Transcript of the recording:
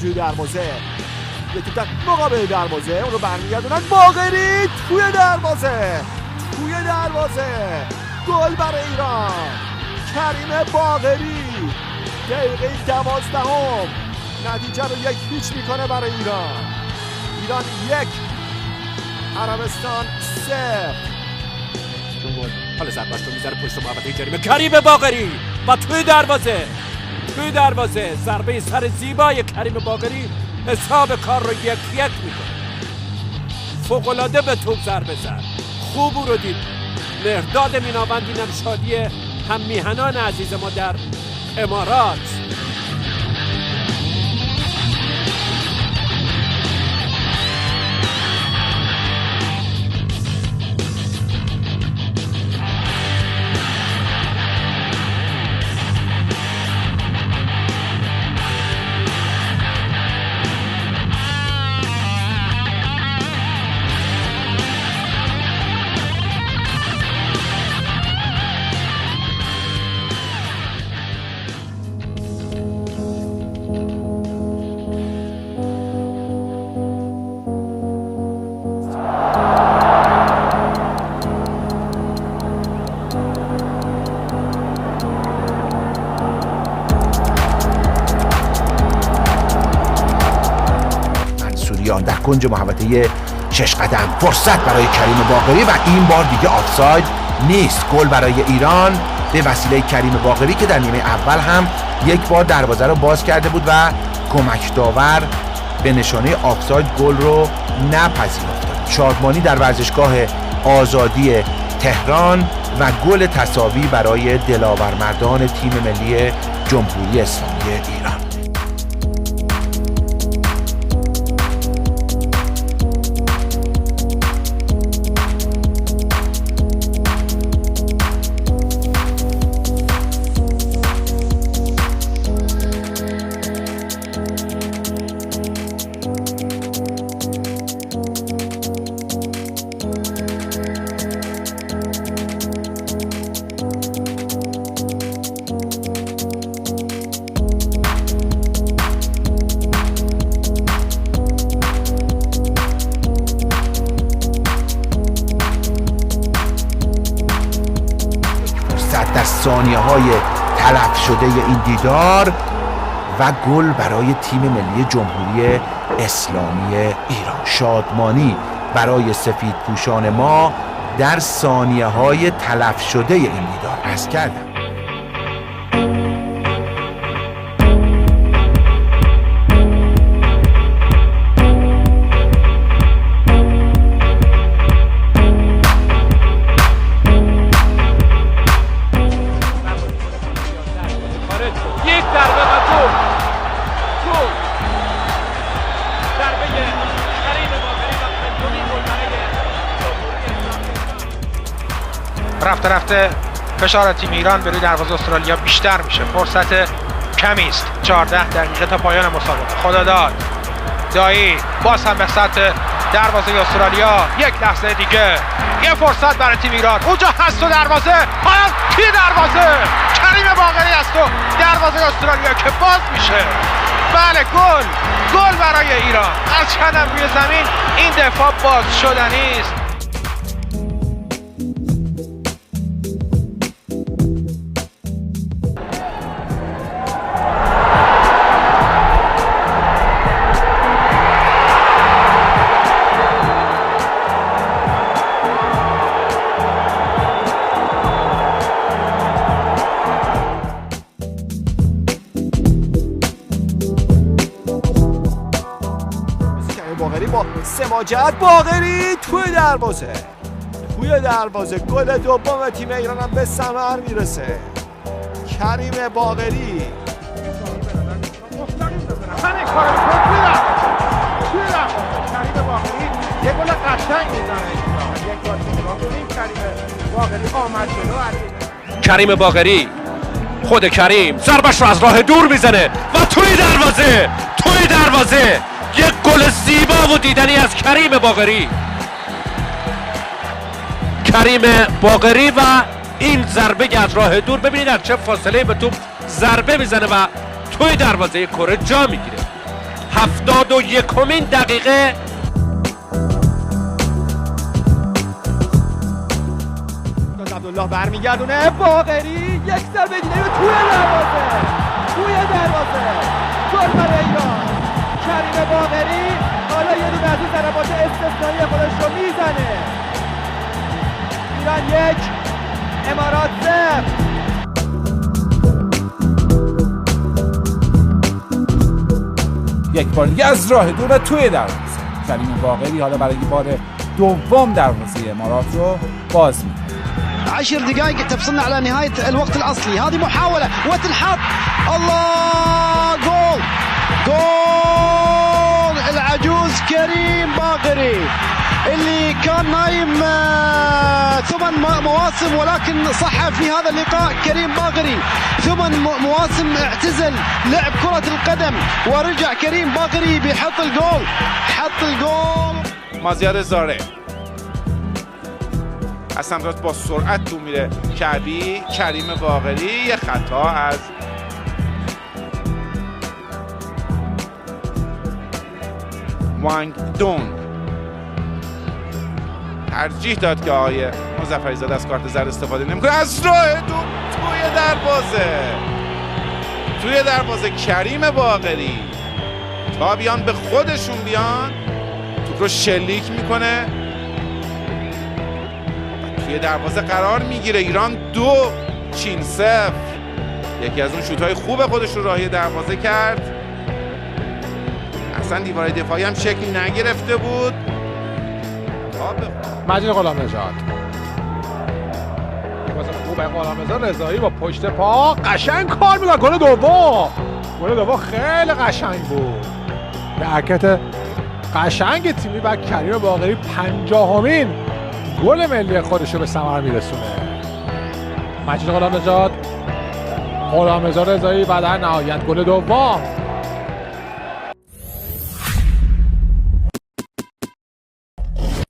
توی دروازه، یه توپ در مقابل دروازه، اون رو برمیگردونن باقری توی دروازه، گل برای ایران. کریم باقری دقیقه 12 نتیجه رو 1-0 میکنه برای ایران. 1 عربستان 0. حالا ضربه‌اش رو میزنه پشت محوطه جریمه، کریم باقری و توی دروازه ضربه سر زیبای کریم باقری حساب کار رو 1-1 میکنه. فوق‌العاده به توپ ضربه زد، خوب او رو دید. مهرداد میناوند، اینم شادی هم میهنان عزیز ما در امارات. در کنج محوطه 6 قدم فرصت برای کریم باقری و این بار دیگه آفساید نیست. گل برای ایران به وسیله کریم باقری که در نیمه اول هم یک بار دروازه رو باز کرده بود و کمک داور به نشانه آفساید گل رو نپذیرفت. شادمانی در ورزشگاه آزادی تهران و گل تساوی برای دلاورمردان تیم ملی جمهوری اسلامی ایران. در ثانیه‌های تلف شده این دیدار و گل برای تیم ملی جمهوری اسلامی ایران. شادمانی برای سفید پوشان ما در ثانیه‌های تلف شده این دیدار. عرض کردم رفته فشار تیم ایران به روی دروازه استرالیا بیشتر میشه. فرصت کمی است. 14 دقیقه تا پایان مسابقه. خداداد دایی باز هم به سطح دروازه استرالیا. یک لحظه دیگه یه فرصت برای تیم ایران. اونجا هست و دروازه. حالا کی دروازه؟ کریم باقری است و دروازه استرالیا که باز میشه. بله گل برای ایران. از چندم روی زمین این دفاع باز شدنی است. باقری با سماجت، باقری توی دروازه گل دوم تیم ایران هم به ثمر میرسه. کریم باقری یه گل قشنگ میزنه. یک بار نگاه کنیم کریم باقری آمد جلو. کریم باقری، خود کریم ضربش رو از راه دور میزنه و توی دروازه یک گل زیبا و دیدنی از کریم باقری و این ضربه از راه دور. ببینید از چه فاصله به توپ ضربه میزنه و توی دروازه کره جا میگیره. 71مین دقیقه عبدالله برمیگردونه، باقری یک ضربه دیگه توی دروازه، گل برای ایران. کریم باقری حالا یه دونه از اون ضربات استثنایی خودش رو میزنه. ایران 1 امارات 0. یک بار دیگه از راه دور و توی دروازه کریم باقری حالا برای بار دوم دروازه امارات رو باز می‌کنه. 10 دقائق تفصلنا على نهاية الوقت الأصلي. هذه محاولة وتنحط. الله، جول العجوز كريم باقري اللي كان نايم 8 مواسم ولكن صح في هذا اللقاء. كريم باقري 8 مواسم اعتزل لعب كرة القدم ورجع كريم باقري بيحط الجول. حط الجول. مازیار زاره از سمت با سرعت تو میره کعبی. کریم باقری یه خطا از وانگ دونگ ترجیح داد که آقای مظفریزاده از کارت زرد استفاده نمیکنه. از راه دور توی دروازه کریم باقری تا بیان به خودشون بیان توپ رو شلیک میکنه، توی دروازه قرار میگیره. ایران 2 چین 0. یکی از اون شوت‌های خوب خودش رو راهی دروازه کرد. اصلا دیوار دفاعی هم شکل نگرفته بود. مجید غلامنژاد خوبه. غلامنژاد رضایی با پشت پا قشنگ کار می‌کنه. گل دوم خیلی قشنگ بود. به حرکت قشنگ تیمی و کریم باقری 50مین گل ملی خودش رو به ثمر میرسونه. مجید غلامنژاد رضایی و در نهایت گل دوم.